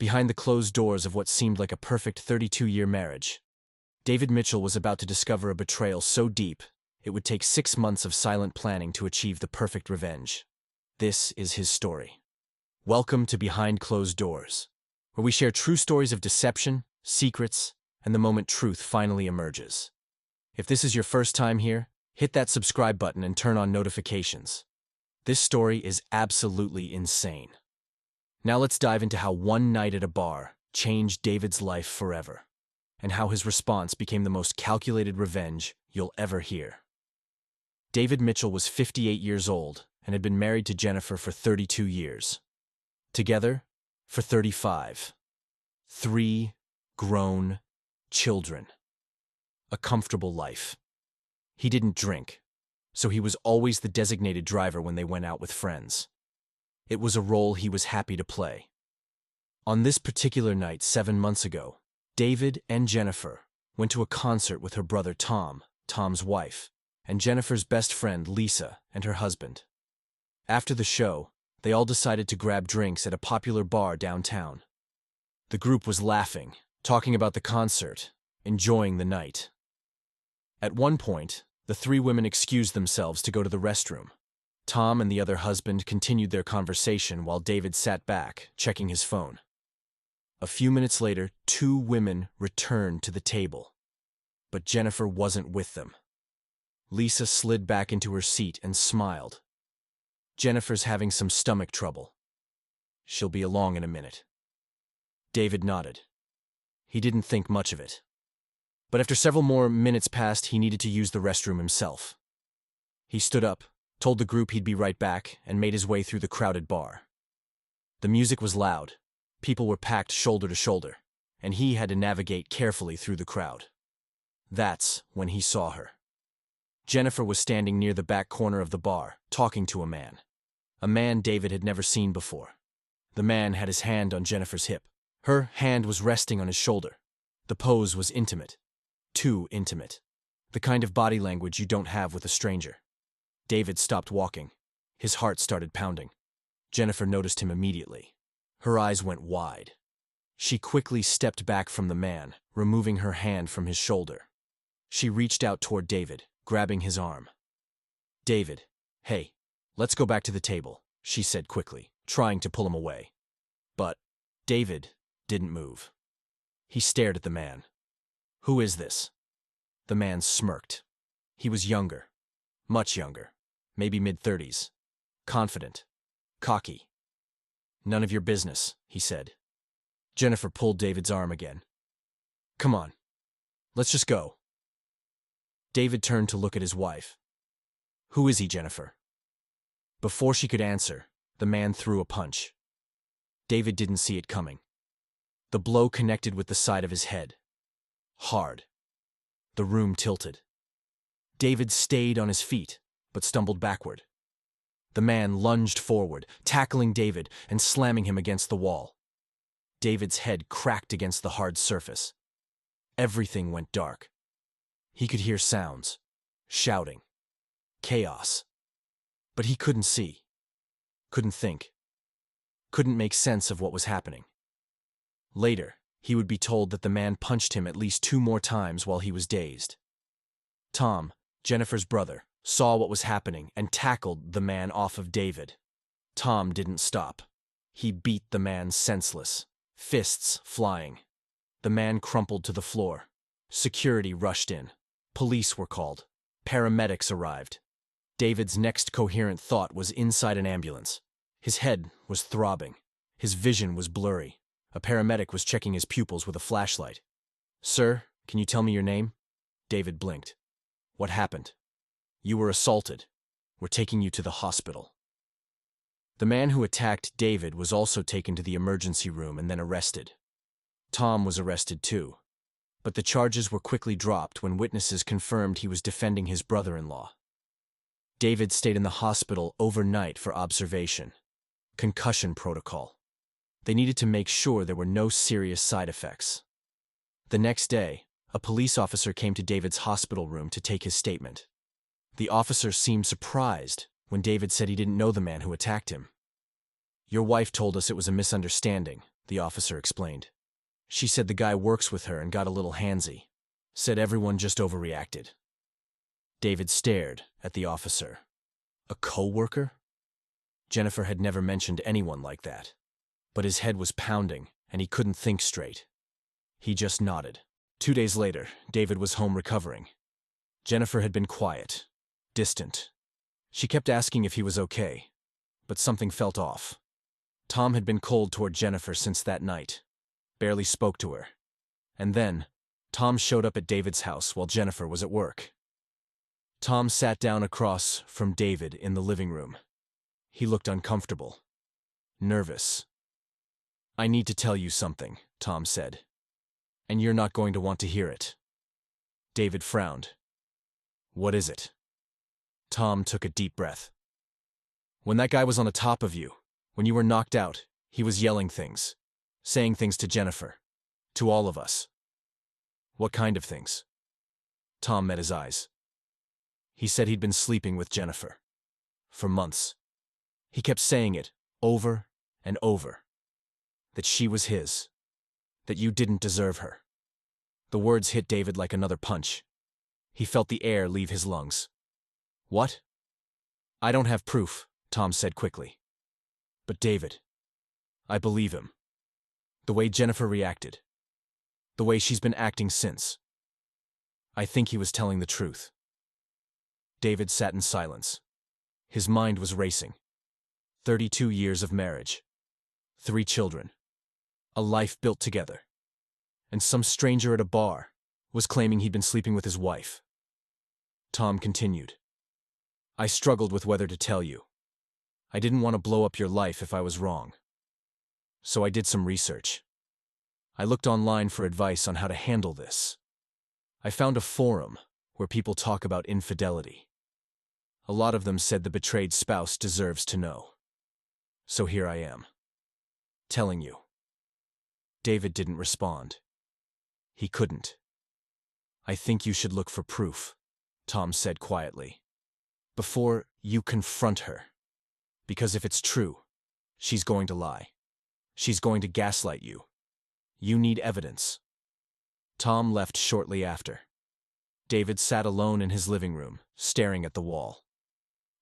behind the closed doors of what seemed like a perfect 32-year marriage. David Mitchell was about to discover a betrayal so deep, it would take 6 months of silent planning to achieve the perfect revenge. This is his story. Welcome to Behind Closed Doors, where we share true stories of deception, secrets, and the moment truth finally emerges. If this is your first time here, hit that subscribe button and turn on notifications. This story is absolutely insane. Now let's dive into how one night at a bar changed David's life forever, and how his response became the most calculated revenge you'll ever hear. David Mitchell was 58 years old and had been married to Jennifer for 32 years. Together for 35. 3 grown children. A comfortable life. He didn't drink, so he was always the designated driver when they went out with friends. It was a role he was happy to play. On this particular night 7 months ago, David and Jennifer went to a concert with her brother Tom, Tom's wife, and Jennifer's best friend Lisa and her husband. After the show, they all decided to grab drinks at a popular bar downtown. The group was laughing, talking about the concert, enjoying the night. At one point, the 3 women excused themselves to go to the restroom. Tom and the other husband continued their conversation while David sat back, checking his phone. A few minutes later, 2 women returned to the table, but Jennifer wasn't with them. Lisa slid back into her seat and smiled. Jennifer's having some stomach trouble. She'll be along in a minute. David nodded. He didn't think much of it. But after several more minutes passed, he needed to use the restroom himself. He stood up, told the group he'd be right back, and made his way through the crowded bar. The music was loud, people were packed shoulder to shoulder, and he had to navigate carefully through the crowd. That's when he saw her. Jennifer was standing near the back corner of the bar, talking to a man David had never seen before. The man had his hand on Jennifer's hip. Her hand was resting on his shoulder. The pose was intimate. Too intimate. The kind of body language you don't have with a stranger. David stopped walking. His heart started pounding. Jennifer noticed him immediately. Her eyes went wide. She quickly stepped back from the man, removing her hand from his shoulder. She reached out toward David, grabbing his arm. "David, hey, let's go back to the table," she said quickly, trying to pull him away. But David didn't move. He stared at the man. "Who is this?" The man smirked. He was younger. Much younger. Maybe mid-30s. Confident. Cocky. "None of your business," he said. Jennifer pulled David's arm again. "Come on. Let's just go." David turned to look at his wife. "Who is he, Jennifer?" Before she could answer, the man threw a punch. David didn't see it coming. The blow connected with the side of his head. Hard. The room tilted. David stayed on his feet, but stumbled backward. The man lunged forward, tackling David and slamming him against the wall. David's head cracked against the hard surface. Everything went dark. He could hear sounds, shouting, chaos. But he couldn't see, couldn't think, couldn't make sense of what was happening. Later, he would be told that the man punched him at least 2 more times while he was dazed. Tom, Jennifer's brother, saw what was happening and tackled the man off of David. Tom didn't stop. He beat the man senseless, fists flying. The man crumpled to the floor. Security rushed in. Police were called. Paramedics arrived. David's next coherent thought was inside an ambulance. His head was throbbing. His vision was blurry. A paramedic was checking his pupils with a flashlight. "Sir, can you tell me your name?" David blinked. "What happened?" "You were assaulted. We're taking you to the hospital." The man who attacked David was also taken to the emergency room and then arrested. Tom was arrested too, but the charges were quickly dropped when witnesses confirmed he was defending his brother-in-law. David stayed in the hospital overnight for observation. Concussion protocol. They needed to make sure there were no serious side effects. The next day, a police officer came to David's hospital room to take his statement. The officer seemed surprised when David said he didn't know the man who attacked him. "Your wife told us it was a misunderstanding," the officer explained. She said the guy works with her and got a little handsy. Said everyone just overreacted. David stared at the officer. A co-worker? Jennifer had never mentioned anyone like that. But his head was pounding, and he couldn't think straight. He just nodded. 2 days later, David was home recovering. Jennifer had been quiet, distant. She kept asking if he was okay, but something felt off. Tom had been cold toward Jennifer since that night. Barely spoke to her. And then, Tom showed up at David's house while Jennifer was at work. Tom sat down across from David in the living room. He looked uncomfortable, nervous. "I need to tell you something," Tom said. "And you're not going to want to hear it." David frowned. "What is it?" Tom took a deep breath. "When that guy was on the top of you, when you were knocked out, he was yelling things, saying things to Jennifer, to all of us." "What kind of things?" Tom met his eyes. "He said he'd been sleeping with Jennifer. For months. He kept saying it, over and over. That she was his. That you didn't deserve her." The words hit David like another punch. He felt the air leave his lungs. "What?" "I don't have proof," Tom said quickly. "But David, I believe him. The way Jennifer reacted. The way she's been acting since. I think he was telling the truth." David sat in silence. His mind was racing. 32 years of marriage. 3 children. A life built together. And some stranger at a bar was claiming he'd been sleeping with his wife. Tom continued. "I struggled with whether to tell you. I didn't want to blow up your life if I was wrong. So I did some research. I looked online for advice on how to handle this. I found a forum where people talk about infidelity. A lot of them said the betrayed spouse deserves to know. So here I am. Telling you." David didn't respond. He couldn't. "I think you should look for proof," Tom said quietly. "Before you confront her. Because if it's true, she's going to lie. She's going to gaslight you. You need evidence." Tom left shortly after. David sat alone in his living room, staring at the wall.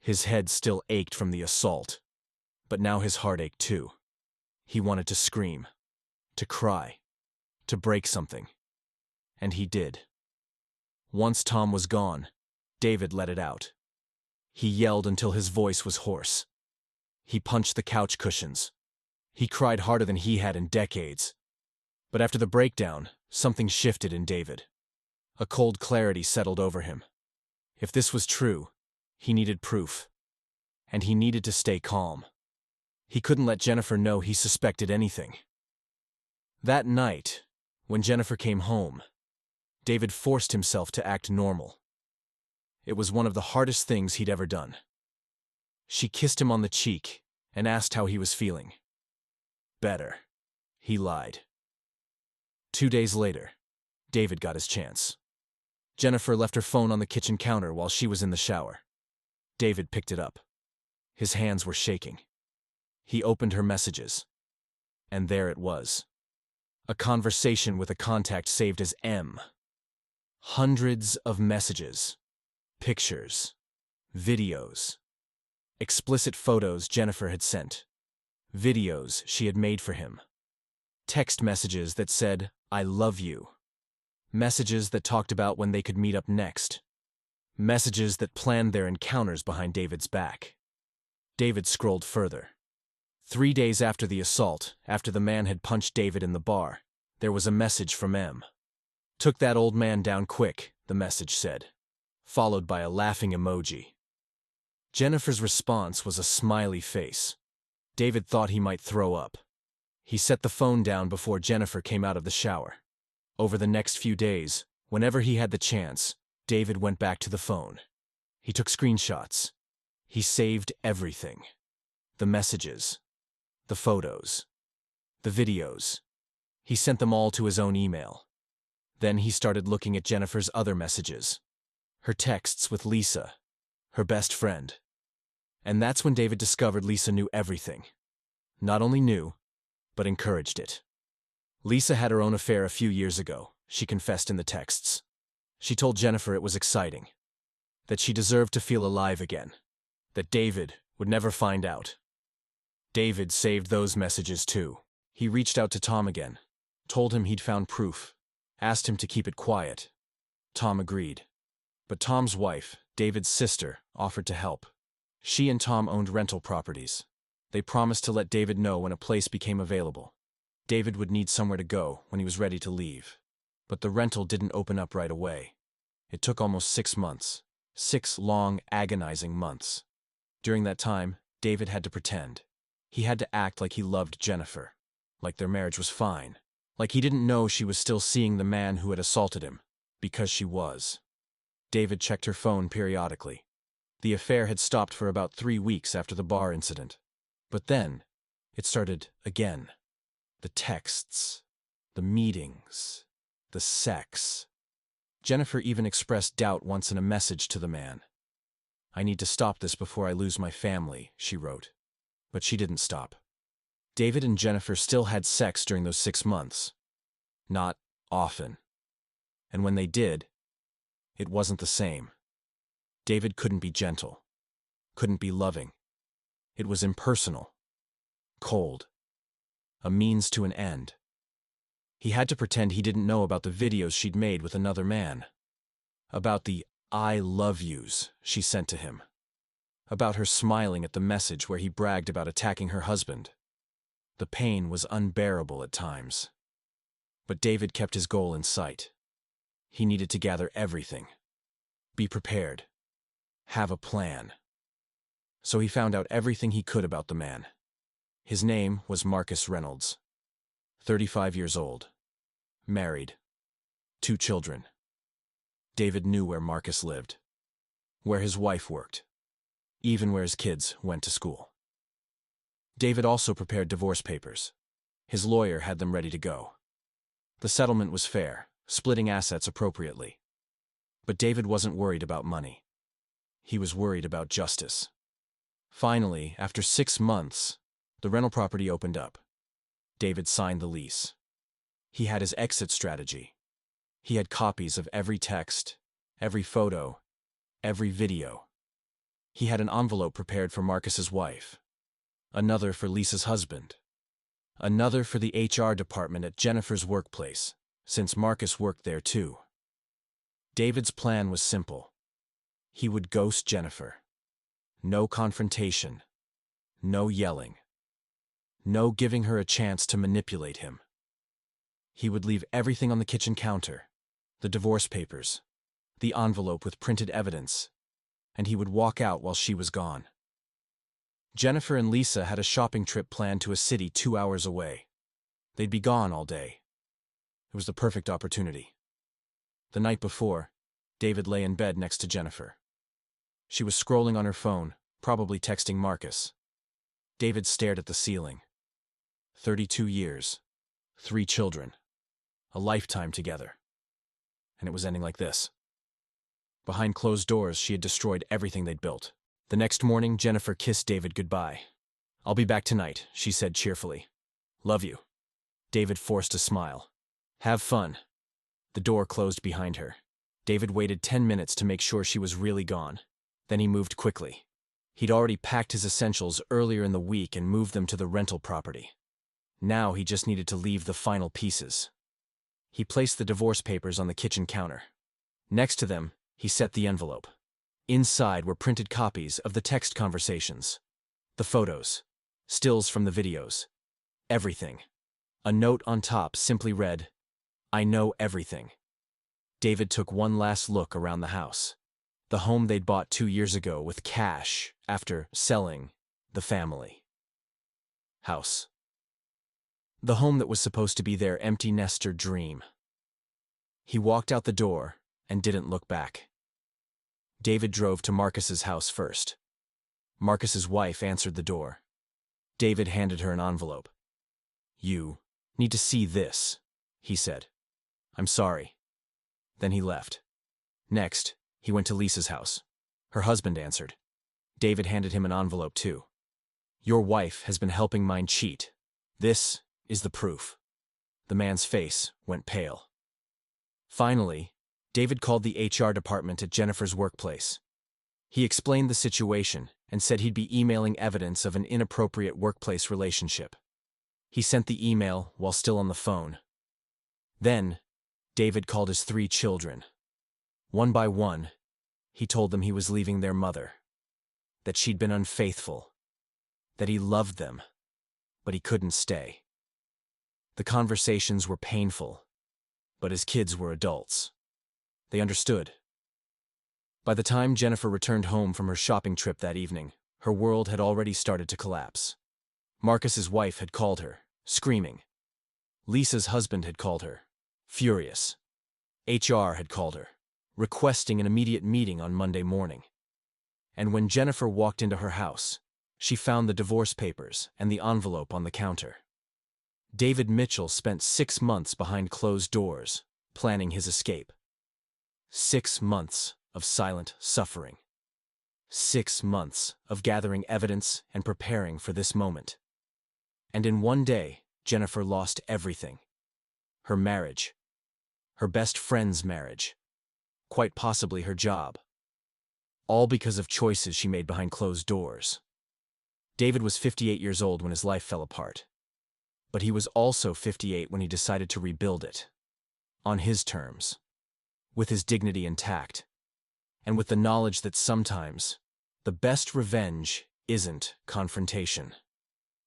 His head still ached from the assault, but now his heart ached too. He wanted to scream, to cry, to break something. And he did. Once Tom was gone, David let it out. He yelled until his voice was hoarse. He punched the couch cushions. He cried harder than he had in decades. But after the breakdown, something shifted in David. A cold clarity settled over him. If this was true, he needed proof. And he needed to stay calm. He couldn't let Jennifer know he suspected anything. That night, when Jennifer came home, David forced himself to act normal. It was one of the hardest things he'd ever done. She kissed him on the cheek and asked how he was feeling. "Better," he lied. 2 days later, David got his chance. Jennifer left her phone on the kitchen counter while she was in the shower. David picked it up. His hands were shaking. He opened her messages. And there it was. A conversation with a contact saved as M. Hundreds of messages, pictures, videos, explicit photos Jennifer had sent, videos she had made for him, text messages that said, "I love you," messages that talked about when they could meet up next, messages that planned their encounters behind David's back. David scrolled further. 3 days after the assault, after the man had punched David in the bar, there was a message from M. "Took that old man down quick," the message said, followed by a laughing emoji. Jennifer's response was a smiley face. David thought he might throw up. He set the phone down before Jennifer came out of the shower. Over the next few days, whenever he had the chance, David went back to the phone. He took screenshots. He saved everything. The messages. The photos. The videos. He sent them all to his own email. Then he started looking at Jennifer's other messages. Her texts with Lisa, her best friend. And that's when David discovered Lisa knew everything. Not only knew, but encouraged it. Lisa had her own affair a few years ago, she confessed in the texts. She told Jennifer it was exciting, that she deserved to feel alive again, that David would never find out. David saved those messages too. He reached out to Tom again, told him he'd found proof, asked him to keep it quiet. Tom agreed. But Tom's wife, David's sister, offered to help. She and Tom owned rental properties. They promised to let David know when a place became available. David would need somewhere to go when he was ready to leave. But the rental didn't open up right away. It took almost 6 months. 6 long, agonizing months. During that time, David had to pretend. He had to act like he loved Jennifer, like their marriage was fine, like he didn't know she was still seeing the man who had assaulted him, because she was. David checked her phone periodically. The affair had stopped for about 3 weeks after the bar incident. But then, it started again. The texts, the meetings, the sex. Jennifer even expressed doubt once in a message to the man. "I need to stop this before I lose my family," she wrote. But she didn't stop. David and Jennifer still had sex during those 6 months. Not often. And when they did, it wasn't the same. David couldn't be gentle, couldn't be loving. It was impersonal, cold, a means to an end. He had to pretend he didn't know about the videos she'd made with another man, about the "I love yous" she sent to him, about her smiling at the message where he bragged about attacking her husband. The pain was unbearable at times. But David kept his goal in sight. He needed to gather everything, be prepared, have a plan. So he found out everything he could about the man. His name was Marcus Reynolds, 35 years old, married, 2 children. David knew where Marcus lived, where his wife worked, even where his kids went to school. David also prepared divorce papers. His lawyer had them ready to go. The settlement was fair, splitting assets appropriately. But David wasn't worried about money. He was worried about justice. Finally, after 6 months, the rental property opened up. David signed the lease. He had his exit strategy. He had copies of every text, every photo, every video. He had an envelope prepared for Marcus's wife, another for Lisa's husband, another for the HR department at Jennifer's workplace, since Marcus worked there too. David's plan was simple. He would ghost Jennifer. No confrontation, no yelling, no giving her a chance to manipulate him. He would leave everything on the kitchen counter, the divorce papers, the envelope with printed evidence, and he would walk out while she was gone. Jennifer and Lisa had a shopping trip planned to a city 2 hours away. They'd be gone all day. It was the perfect opportunity. The night before, David lay in bed next to Jennifer. She was scrolling on her phone, probably texting Marcus. David stared at the ceiling. 32 years, 3 children, a lifetime together. And it was ending like this. Behind closed doors, she had destroyed everything they'd built. The next morning, Jennifer kissed David goodbye. "I'll be back tonight," she said cheerfully. "Love you." David forced a smile. "Have fun." The door closed behind her. David waited 10 minutes to make sure she was really gone. Then he moved quickly. He'd already packed his essentials earlier in the week and moved them to the rental property. Now he just needed to leave the final pieces. He placed the divorce papers on the kitchen counter. Next to them, he set the envelope. Inside were printed copies of the text conversations, the photos, stills from the videos, everything. A note on top simply read, "I know everything." David took one last look around the house. The home they'd bought 2 years ago with cash after selling the family house. The home that was supposed to be their empty nester dream. He walked out the door and didn't look back. David drove to Marcus's house first. Marcus's wife answered the door. David handed her an envelope. "You need to see this," he said. "I'm sorry." Then he left. Next, he went to Lisa's house. Her husband answered. David handed him an envelope too. "Your wife has been helping mine cheat. This is the proof." The man's face went pale. Finally, David called the HR department at Jennifer's workplace. He explained the situation and said he'd be emailing evidence of an inappropriate workplace relationship. He sent the email while still on the phone. Then, David called his 3 children. One by one, he told them he was leaving their mother, that she'd been unfaithful, that he loved them, but he couldn't stay. The conversations were painful, but his kids were adults. They understood. By the time Jennifer returned home from her shopping trip that evening, her world had already started to collapse. Marcus's wife had called her, screaming. Lisa's husband had called her, furious. HR had called her, requesting an immediate meeting on Monday morning. And when Jennifer walked into her house, she found the divorce papers and the envelope on the counter. David Mitchell spent 6 months behind closed doors, planning his escape. 6 months of silent suffering. 6 months of gathering evidence and preparing for this moment. And in one day, Jennifer lost everything. Her marriage. Her best friend's marriage. Quite possibly her job. All because of choices she made behind closed doors. David was 58 years old when his life fell apart. But he was also 58 when he decided to rebuild it. On his terms. With his dignity intact. And with the knowledge that sometimes, the best revenge isn't confrontation.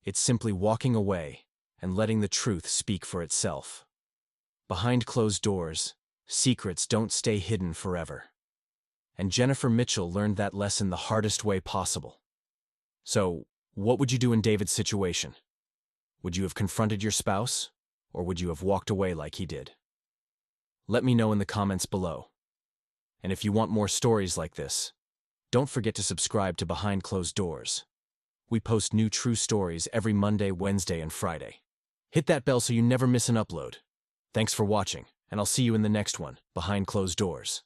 It's simply walking away and letting the truth speak for itself. Behind closed doors, secrets don't stay hidden forever. And Jennifer Mitchell learned that lesson the hardest way possible. So, what would you do in David's situation? Would you have confronted your spouse, or would you have walked away like he did? Let me know in the comments below. And if you want more stories like this, don't forget to subscribe to Behind Closed Doors. We post new true stories every Monday, Wednesday, and Friday. Hit that bell so you never miss an upload. Thanks for watching, and I'll see you in the next one, Behind Closed Doors.